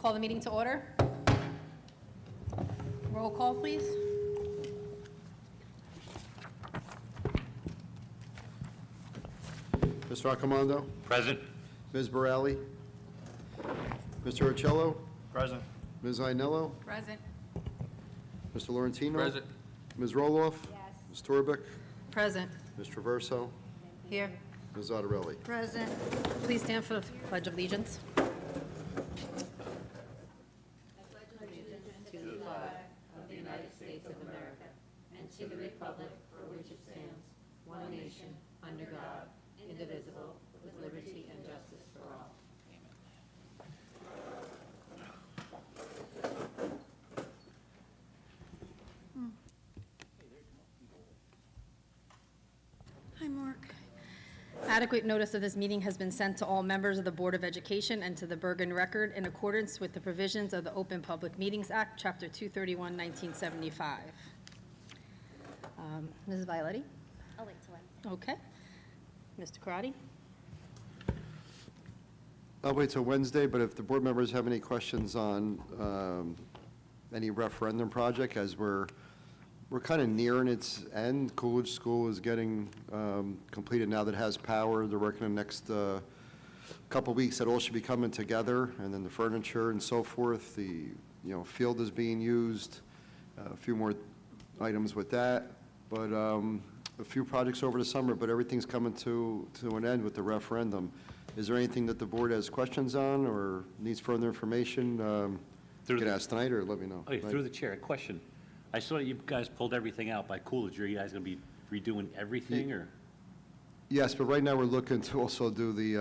call the meeting to order. Roll call, please. Mr. Accomando? Present. Ms. Borelli? Mr. Urchello? Present. Ms. Ainello? Present. Mr. Laurentino? Present. Ms. Roloff? Yes. Ms. Torbeck? Present. Ms. Traverso? Here. Ms. Zottarelli? Present. Please stand for the Pledge of Allegiance. Hi, Mark. Adequate notice of this meeting has been sent to all members of the Board of Education and to the Bergen Record in accordance with the provisions of the Open Public Meetings Act, Chapter 231, 1975. Mrs. Violetti? I'll wait till then. Okay. Mr. Karati? I'll wait till Wednesday, but if the board members have any questions on any referendum project, as we're kind of nearing its end. Coolidge School is getting completed now that it has power. They're working the next couple weeks. That all should be coming together, and then the furniture and so forth. The field is being used. A few more items with that, but a few projects over the summer. But everything's coming to an end with the referendum. Is there anything that the board has questions on or needs further information? You can ask tonight or let me know. Okay, through the chair, a question. I saw you guys pulled everything out by Coolidge. Are you guys going to be redoing everything, or? Yes, but right now we're looking to also do the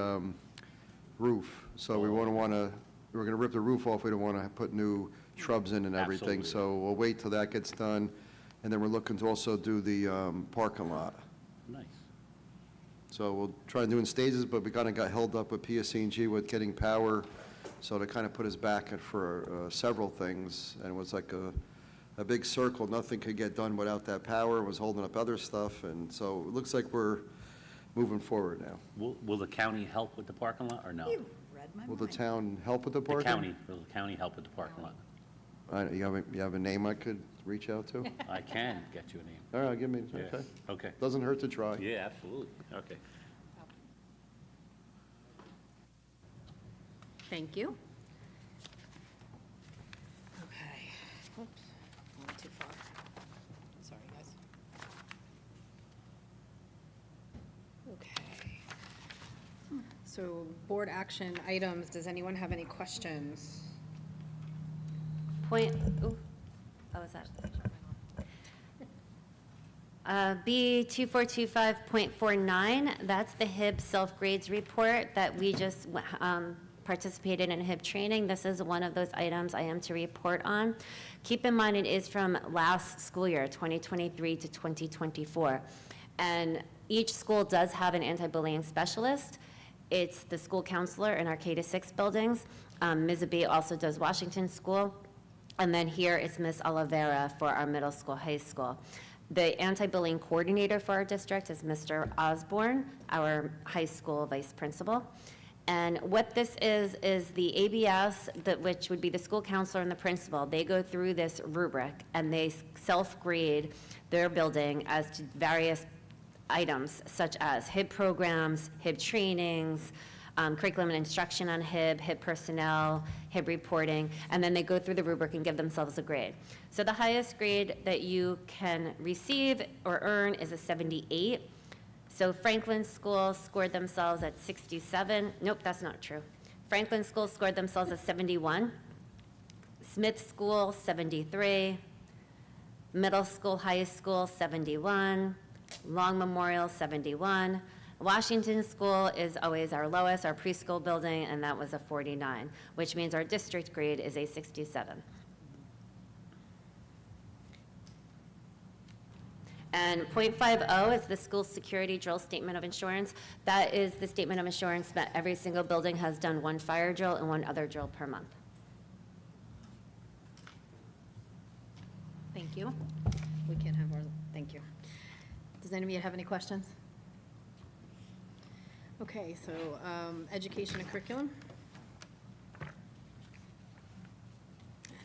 roof. So we're going to rip the roof off. We don't want to put new shrubs in and everything. Absolutely. So we'll wait till that gets done. And then we're looking to also do the parking lot. Nice. So we'll try to do in stages, but we kind of got held up with PSC&G with getting power. So to kind of put us back for several things. And it was like a big circle. Nothing could get done without that power. It was holding up other stuff. And so it looks like we're moving forward now. Will the county help with the parking lot, or no? You read my Will the mind. town help with the The parking? will the county help with the parking lot? You have a name I could reach out to? I can get you a name. All right, give me, Yeah. okay. Okay. Doesn't hurt to try. Yeah, absolutely. Okay. Thank you. Okay. Oops, went too far. Sorry, guys. Okay. So, board action items, does anyone have any questions? Is that? B 2425.49, that's the HIB self-grades report that we just participated in HIB training. This is one of those items I am to report on. Keep in mind it is from last school year, 2023 to 2024. And each school does have an anti-bullying specialist. It's the school counselor in our K-6 buildings. Ms. Abate also does Washington School. And then here it's Ms. Oliveira for our middle school, high school. The anti-bullying coordinator for our district is Mr. Osborne, our high school vice principal. And what this is the ABS, which would be the school counselor and the principal. They go through this rubric and they self-grade their building as to various items such as HIB programs, HIB trainings, curriculum and instruction on HIB, HIB personnel, HIB reporting, and then they go through the rubric and give themselves a grade. So the highest grade that you can receive or earn is a 78. So Franklin School scored themselves at 67. Nope, that's not true. Franklin School scored themselves at 71. Smith School, 73. Middle School, High School, 71. Long Memorial, 71. Washington School is always our lowest, our preschool building, and that was a 49, which means our district grade is a 67. And .50 is the school security drill statement of insurance. That is the statement of insurance that every single building has done one fire drill and one other drill per month. Thank you. We can have our, thank you. Does anybody have any questions? Okay, so education and curriculum.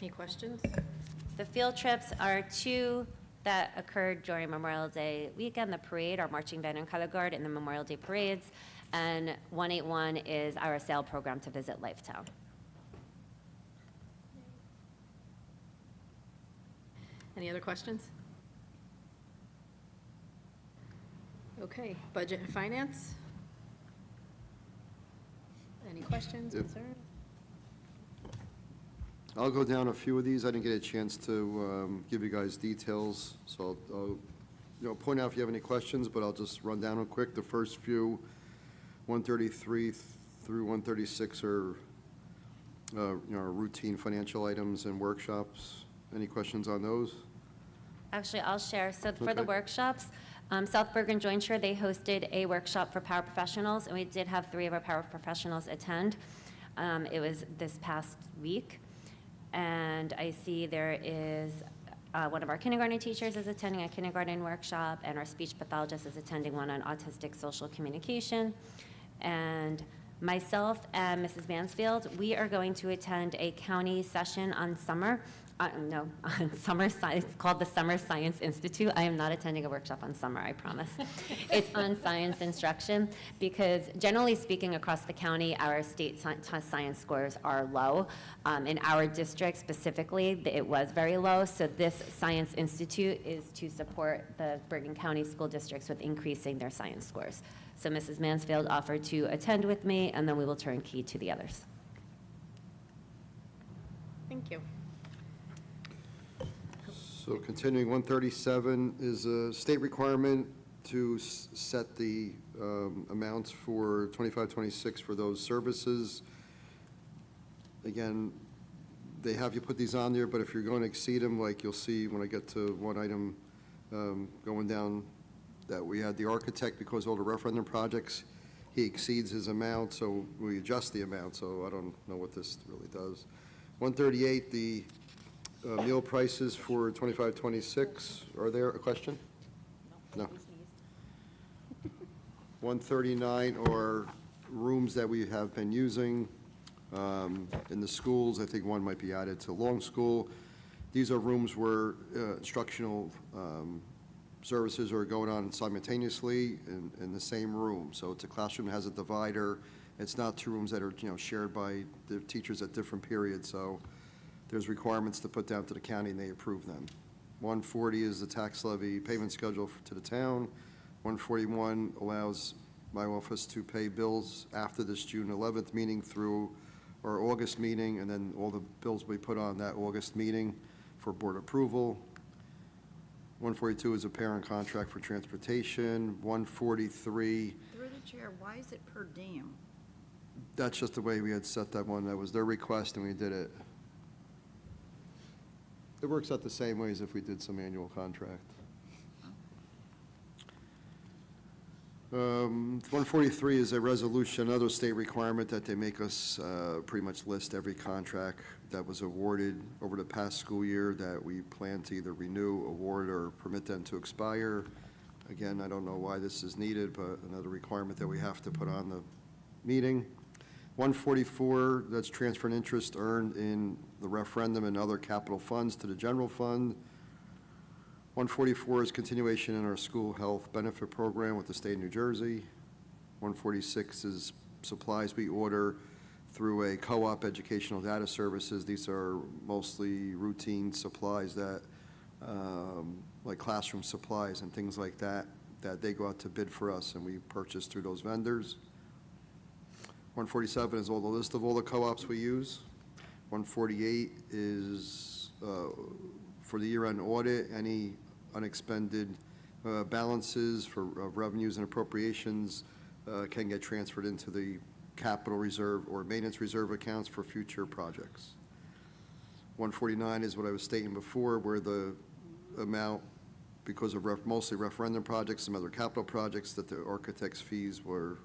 Any questions? The field trips are two that occurred during Memorial Day weekend, the parade, our marching band and color guard, and the Memorial Day parades. And 181 is our sail program to visit Lifetown. Any other questions? Okay, budget and finance? Any questions, Yep. concerns? I'll go down a few of these. I didn't get a chance to give you guys details, so I'll point out if you have any questions, but I'll just run down them quick. The first few, 133 through 136 are, routine financial items and workshops. Any questions on those? Actually, I'll share. So for the Okay. workshops, South Bergen Jointure, they hosted a workshop for paraprofessionals, and we did have 3 of our paraprofessionals attend. It was this past week. And I see there is, one of our kindergarten teachers is attending a kindergarten workshop, and our speech pathologist is attending one on autistic social communication. And myself and Mrs. Mansfield, we are going to attend a county session on summer, on summer science, it's called the Summer Science Institute. I am not attending a workshop on summer, I promise. It's on science instruction, because generally speaking, across the county, our state science scores are low. In our district specifically, it was very low, so this Science Institute is to support the Bergen County School Districts with increasing their science scores. So Mrs. Mansfield offered to attend with me, and then we will turn key to the others. Thank you. So continuing, 137 is a state requirement to set the amounts for 25-26 for those services. Again, they have you put these on there, but if you're going to exceed them, like you'll see when I get to one item going down, that we had the architect, because all the referendum projects, he exceeds his amount, so we adjust the amount, so I don't know what this really does. 138, the meal prices for 25-26, are there a question? No. 139 are rooms that we have been using in the schools. I think one might be added to Long School. These are rooms where instructional services are going on simultaneously in the same room. So it's a classroom that has a divider. It's not 2 rooms that are, shared by the teachers at different periods. So there's requirements to put down to the county, and they approve them. 140 is the tax levy payment schedule to the town. 141 allows my office to pay bills after this June 11th meeting through our August meeting, and then all the bills will be put on that August meeting for board approval. 142 is a parent contract for transportation. 143, Through the chair, why is it per diem? that's just the way we had set that one. That was their request, and we did it. It works out the same way as if we did some annual contract. 143 is a resolution, another state requirement that they make us pretty much list every contract that was awarded over the past school year that we plan to either renew, award, or permit them to expire. Again, I don't know why this is needed, but another requirement that we have to put on the meeting. 144, that's transfer and interest earned in the referendum and other capital funds to the general fund. 144 is continuation in our school health benefit program with the state of New Jersey. 146 is supplies we order through a co-op educational data services. These are mostly routine supplies that, like classroom supplies and things like that, that they go out to bid for us and we purchase through those vendors. 147 is all the list of all the co-ops we use. 148 is for the year-end audit, any unexpended balances for revenues and appropriations can get transferred into the capital reserve or maintenance reserve accounts for future projects. 149 is what I was stating before, where the amount, because of mostly referendum projects, some other capital projects, that the architect's fees were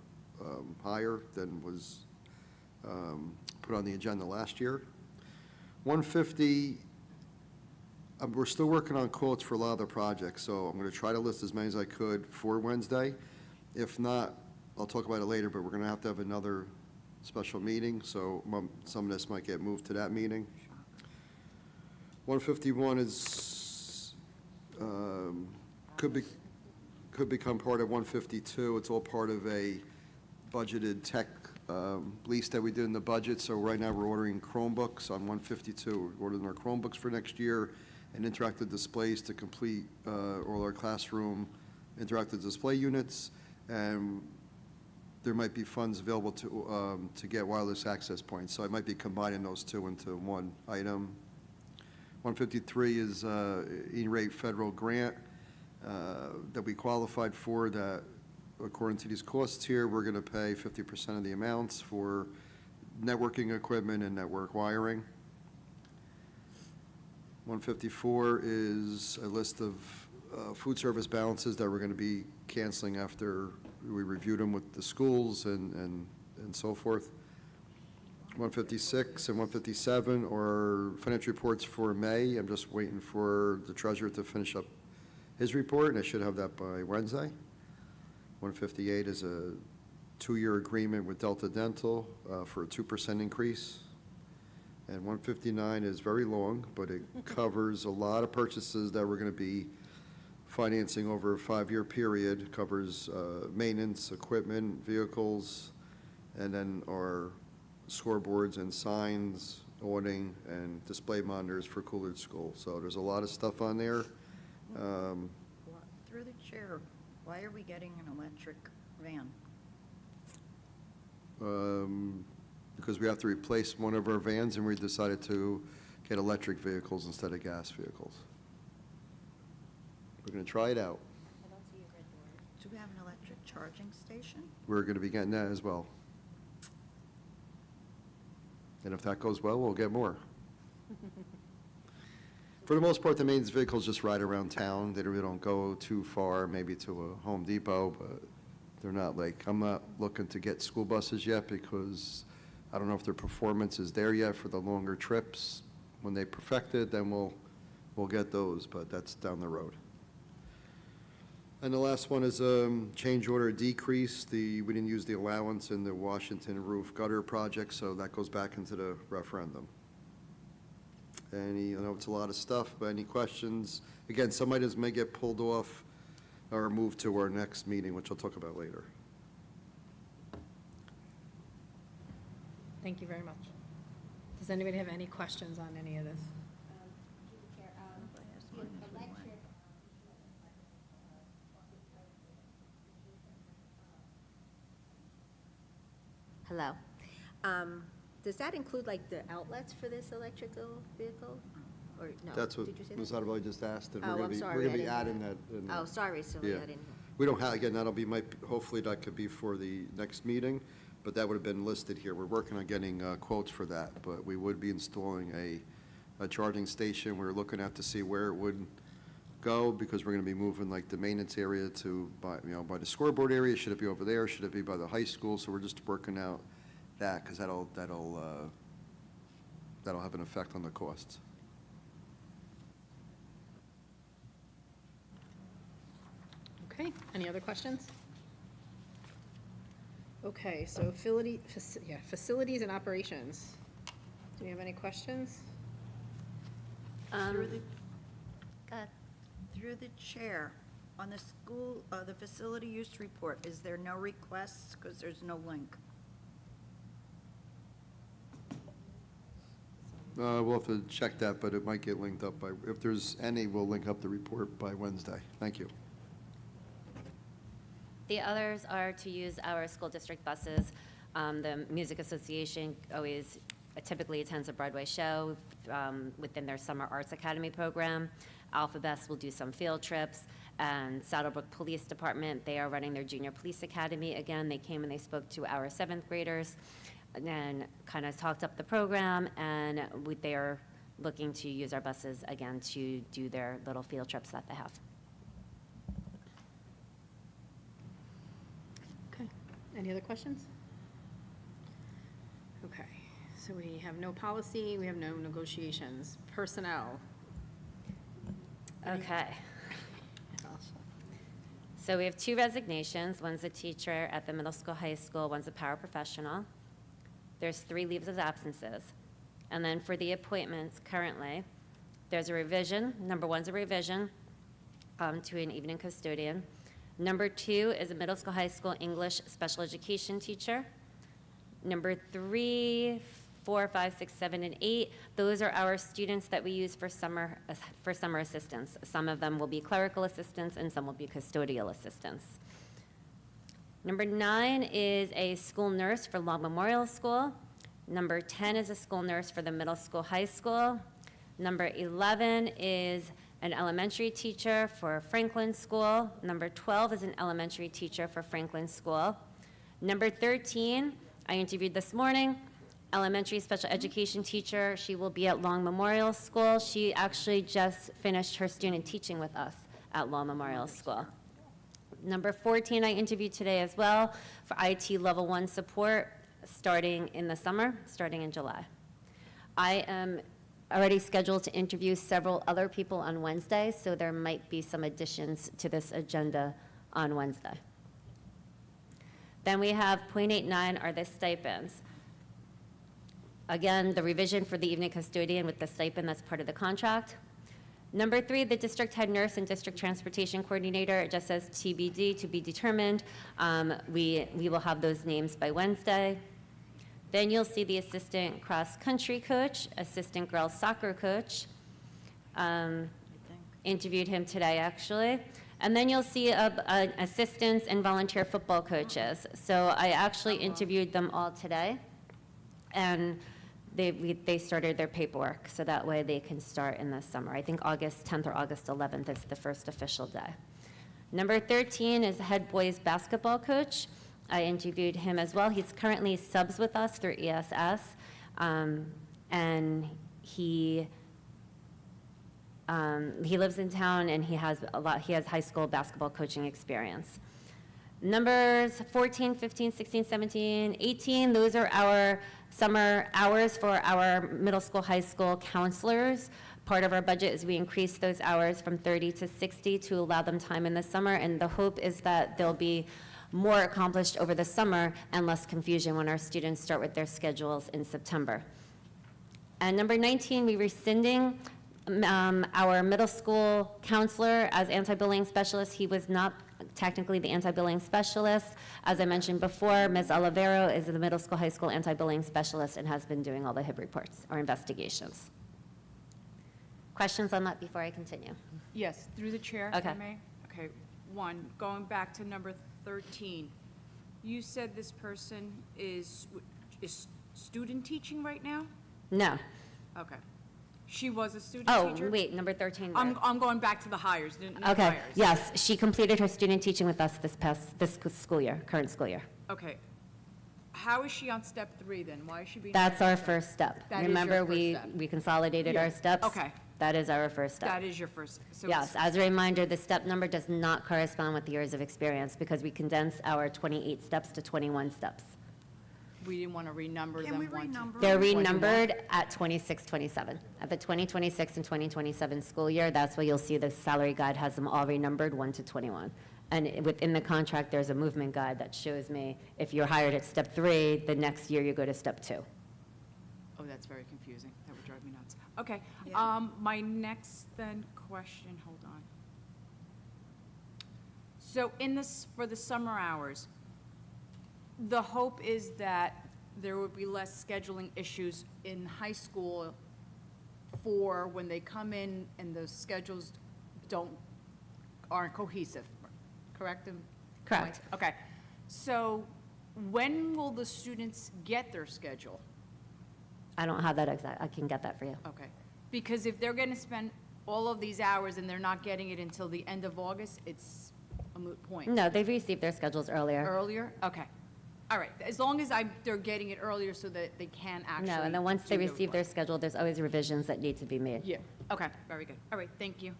higher than was put on the agenda last year. 150, we're still working on quotes for a lot of the projects, so I'm going to try to list as many as I could for Wednesday. If not, I'll talk about it later, but we're going to have another special meeting, so some of this might get moved to that meeting. 151 is, could become part of 152. It's all part of a budgeted tech lease that we did in the budget. So right now, we're ordering Chromebooks on 152. We're ordering our Chromebooks for next year and interactive displays to complete all our classroom interactive display units. And there might be funds available to get wireless access points. So I might be combining those two into one item. 153 is E-rate federal grant that we qualified for, that according to these costs here, we're going to pay 50% of the amounts for networking equipment and network wiring. 154 is a list of food service balances that we're going to be canceling after we reviewed them with the schools and so forth. 156 and 157 are financial reports for May. I'm just waiting for the treasurer to finish up his report, and I should have that by Wednesday. 158 is a 2-year agreement with Delta Dental for a 2% increase. And 159 is very long, but it covers a lot of purchases that we're going to be financing over a 5-year period. It covers maintenance, equipment, vehicles, and then our scoreboards and signs, awning, and display monitors for Coolidge School. So there's a lot of stuff on there. Through the chair, why are we getting an electric van? Because we have to replace one of our vans, and we decided to get electric vehicles instead of gas vehicles. We're going to try it out. Do we have an electric charging station? We're going to be getting that as well. And if that goes well, we'll get more. For the most part, the maintenance vehicles just ride around town. They really don't go too far, maybe to a Home Depot, but they're not like, I'm not looking to get school buses yet because I don't know if their performance is there yet for the longer trips. When they perfect it, then we'll get those, but that's down the road. And the last one is change order decrease. We didn't use the allowance in the Washington roof gutter project, so that goes back into the referendum. I know it's a lot of stuff, but any questions? Again, some items may get pulled off or moved to our next meeting, which I'll talk about later. Thank you very much. Does anybody have any questions on any of this? Hello. Does that include like the outlets for this electrical vehicle? Or no? That's what Did you say Ms. that? Adebayo just asked, and Oh, we're I'm going sorry, to I be didn't know adding that. that. in Oh, sorry, Sylvia, Yeah. I didn't know. We don't have, again, hopefully that could be for the next meeting, but that would have been listed here. We're working on getting quotes for that, but we would be installing a charging station. We're looking at to see where it would go, because we're going to be moving like the maintenance area to by the scoreboard area. Should it be over there? Should it be by the high school? So we're just working out that, because that'll have an effect on the costs. Okay, any other questions? Okay, so facilities and operations. Do you have any questions? Through the, Go ahead. through the chair, on the school, the facility use report, is there no requests because there's no link? We'll have to check that, but it might get linked up by, if there's any, we'll link up the report by Wednesday. Thank you. The others are to use our school district buses. The Music Association always typically attends a Broadway show within their Summer Arts Academy program. Alphabet will do some field trips. And Saddlebrook Police Department, they are running their Junior Police Academy. Again, they came and they spoke to our 7th graders and then kind of talked up the program, and they are looking to use our buses again to do their little field trips that they have. Okay, any other questions? Okay, so we have no policy, we have no negotiations. Personnel. Okay. So we have 2 resignations. One's a teacher at the middle school, high school, one's a paraprofessional. There's 3 leaves of absences. And then for the appointments currently, There's a revision. Number one's a revision to an evening custodian. Number two is a middle school, high school English special education teacher. Number 3, 4, 5, 6, 7, and 8, those are our students that we use for summer assistance. Some of them will be clerical assistants and some will be custodial assistants. Number 9 is a school nurse for Long Memorial School. Number 10 is a school nurse for the middle school, high school. Number 11 is an elementary teacher for Franklin School. Number 12 is an elementary teacher for Franklin School. Number 13, I interviewed this morning, elementary special education teacher. She will be at Long Memorial School. She actually just finished her student teaching with us at Long Memorial School. Number 14, I interviewed today as well for IT Level 1 support starting in the summer, starting in July. I am already scheduled to interview several other people on Wednesday, so there might be some additions to this agenda on Wednesday. Then we have .89 are the stipends. Again, the revision for the evening custodian with the stipend, that's part of the contract. Number 3, the district head nurse and district transportation coordinator, it just says TBD, to be determined. We will have those names by Wednesday. Then you'll see the assistant cross-country coach, assistant girls soccer coach. Interviewed him today, actually. And then you'll see assistants and volunteer football coaches. So I actually interviewed them all today, and they started their paperwork, so that way they can start in the summer. I think August 10th or August 11th is the first official day. Number 13 is head boys basketball coach. I interviewed him as well. He's currently subs with us through ESS, and he lives in town, and he has high school basketball coaching experience. Numbers 14, 15, 16, 17, 18, those are our summer hours for our middle school, high school counselors. Part of our budget is we increase those hours from 30 to 60 to allow them time in the summer, and the hope is that they'll be more accomplished over the summer and less confusion when our students start with their schedules in September. And number 19, we're rescinding our middle school counselor as anti-bullying specialist. He was not technically the anti-bullying specialist. As I mentioned before, Ms. Olivero is the middle school, high school anti-bullying specialist and has been doing all the HIB reports or investigations. Questions on that before I continue? Yes, through the chair, if I Okay. may. Okay, one, going back to number 13. You said this person is student teaching right now? No. Okay. She was a student Oh, teacher? wait, number 13. where? I'm going back to the hires, the new Okay, hires. yes, she completed her student teaching with us this school year, current school year. Okay. How is she on step 3 then? Why is she being? That's our hired on step- first step. That is your Remember, first we step. consolidated our Yeah, steps? okay. That is our first step. That is your first, so Yes, it's- as a reminder, the step number does not correspond with years of experience because we condensed our 28 steps to 21 steps. we didn't want to renumber them. Can we one to- renumber? They're 21. renumbered at 26, 27. At the 2026 and 2027 school year, that's where you'll see the salary guide has them all renumbered 1 to 21. And within the contract, there's a movement guide that shows me if you're hired at step 3, the next year you go to step 2. Oh, that's very confusing. That would drive me nuts. Okay, Yeah. my next then question, hold on. So in this, for the summer hours, the hope is that there would be less scheduling issues in high school for when they come in and the schedules aren't cohesive, correct? Correct. Okay, so when will the students get their schedule? I don't have that exact, I can get that for you. Okay, because if they're gonna spend all of these hours and they're not getting it until the end of August, it's a moot point. No, they've received their schedules earlier. Earlier? Okay, all right, as long as they're getting it earlier so that they can actually. No, and then once they do receive their work. schedule, there's always revisions that need to be made. Yeah, okay, very good, all right, thank you.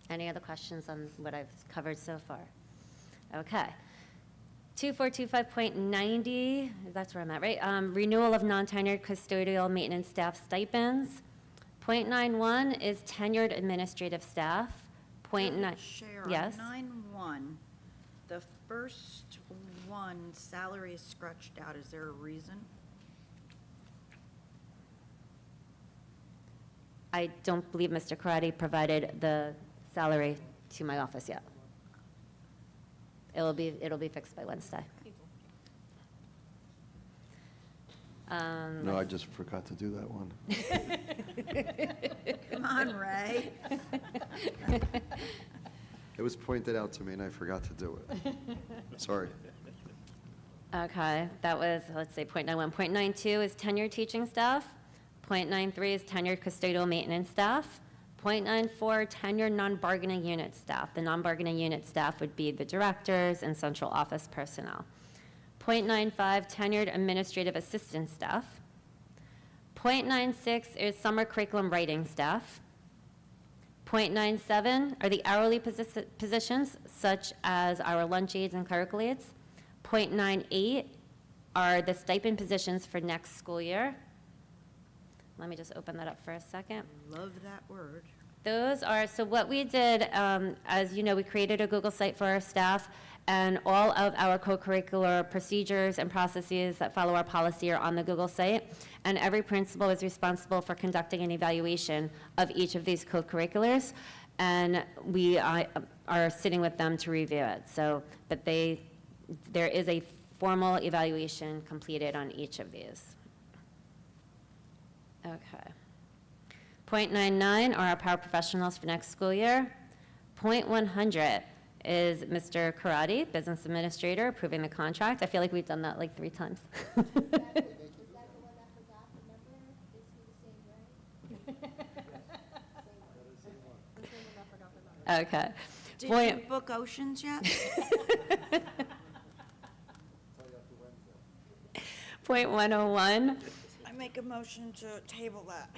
Any other questions on what I've covered so far? Okay. 2425.90, that's where I'm at, right? Renewal of non-tenured custodial maintenance staff stipends. .91 is tenured administrative staff. Share Yes. on 9-1, the first one, salary is scratched out. Is there a reason? I don't believe Mr. Karati provided the salary to my office yet. It'll be fixed by Wednesday. No, I just forgot to do that one. Come on, Ray. It was pointed out to me and I forgot to do it. Sorry. Okay, that was, let's say, .91. .92 is tenured teaching staff. .93 is tenured custodial maintenance staff. .94, tenured non-bargaining unit staff. The non-bargaining unit staff would be the directors and central office personnel. .95, tenured administrative assistant staff. .96 is summer curriculum writing staff. .97 are the hourly positions, such as our lunch aides and clerical aides. .98 are the stipend positions for next school year. Let me just open that up for a second. Love that word. Those are, so what we did, as you know, we created a Google site for our staff, and all of our co-curricular procedures and processes that follow our policy are on the Google site, and every principal is responsible for conducting an evaluation of each of these co-curriculars, and we are sitting with them to review it. So, but there is a formal evaluation completed on each of these. Okay. .99 are our paraprofessionals for next school year. .100 is Mr. Karati, Business Administrator, approving the contract. I feel like we've done that like 3 times. Okay. Did Point- you book Oceans yet? .101 I make a motion to table that.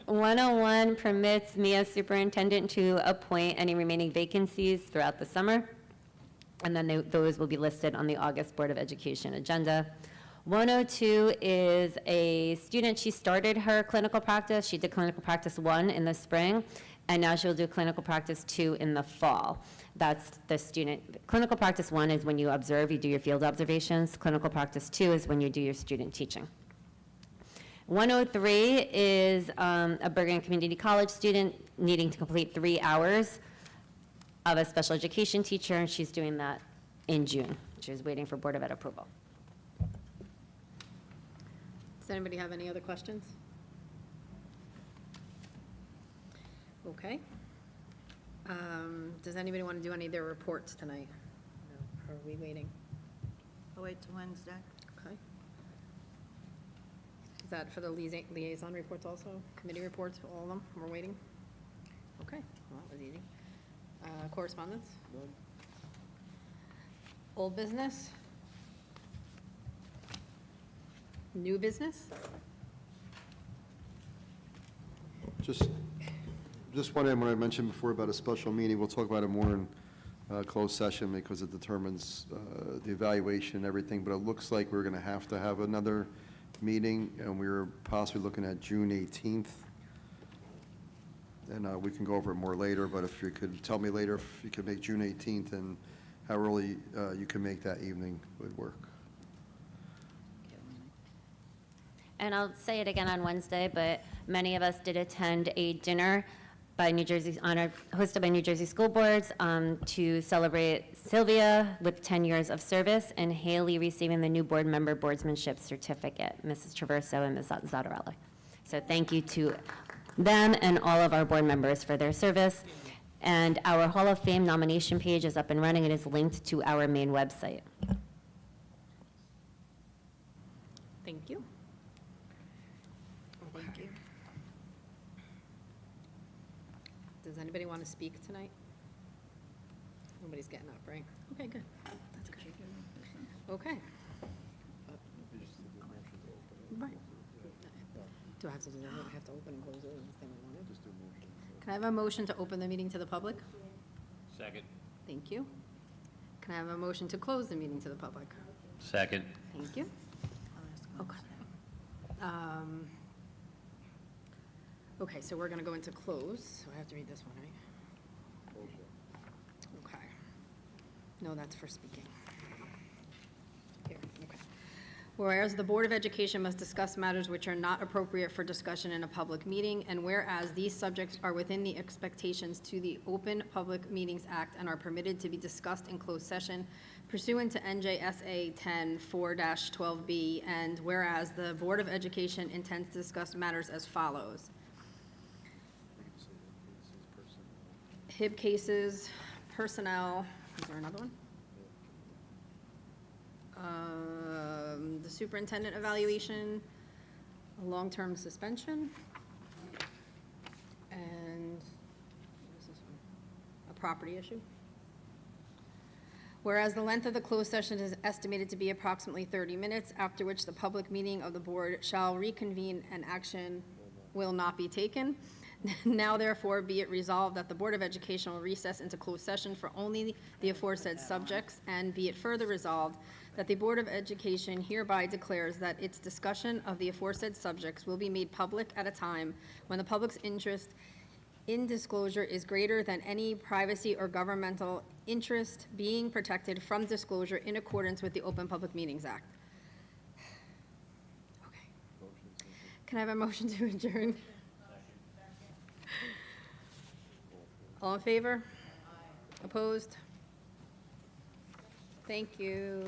101 permits me as superintendent to appoint any remaining vacancies throughout the summer, and then those will be listed on the August Board of Education agenda. 102 is a student, she started her clinical practice, she did clinical practice 1 in the spring, and now she'll do clinical practice 2 in the fall. That's the student. Clinical practice 1 is when you observe, you do your field observations. Clinical practice 2 is when you do your student teaching. 103 is a Bergen Community College student needing to complete 3 hours of a special education teacher, and she's doing that in June. She's waiting for Board of Ed approval. Does anybody have any other questions? Okay. Does anybody want to do any of their reports tonight? No. Or are we waiting? I'll wait till Wednesday. Okay. Is that for the liaison reports also? Committee reports, all of them? We're waiting? Okay, well, that was easy. Correspondence? Old business? New business? Just one, what I mentioned before about a special meeting, we'll talk about it more in closed session because it determines the evaluation and everything, but it looks like we're going to have another meeting, and we're possibly looking at June 18th. And we can go over it more later, but if you could tell me later if you could make June 18th and how early you can make that evening would work. And I'll say it again on Wednesday, but many of us did attend a dinner by hosted by New Jersey School Boards to celebrate Sylvia with 10 years of service and Haley receiving the new board member boardsmanship certificate, Mrs. Traverso and Ms. Zattarelli. So thank you to them and all of our board members for their service. And our Hall of Fame nomination page is up and running. It is linked to our main website. Thank you. Thank you. Does anybody want to speak tonight? Nobody's getting up, right? Okay, good. That's good. Okay. Right. Do I have to do that? I have to open and close it? Is that what I wanted? Can I have a motion to open the meeting to the public? Second. Thank you. Can I have a motion to close the meeting to the public? Second. Thank you. Okay. Okay, so we're going to go into close, so I have to read this one, right? Okay. No, that's for speaking. Here, okay. Whereas the Board of Education must discuss matters which are not appropriate for discussion in a public meeting, and whereas these subjects are within the expectations to the Open Public Meetings Act and are permitted to be discussed in closed session pursuant to NJSA 10-4-12B, and whereas the Board of Education intends to discuss matters as follows. HIB cases, personnel, is there another one? The superintendent evaluation, a long-term suspension, and what is this one? A property issue. Whereas the length of the closed session is estimated to be approximately 30 minutes, after which the public meeting of the board shall reconvene and action will not be taken. Now therefore be it resolved that the Board of Education will recess into closed session for only the aforesaid subjects, and be it further resolved that the Board of Education hereby declares that its discussion of the aforesaid subjects will be made public at a time when the public's interest in disclosure is greater than any privacy or governmental interest being protected from disclosure in accordance with the Open Public Meetings Act. Okay. Can I have a motion to adjourn? All in favor? Opposed? Thank you.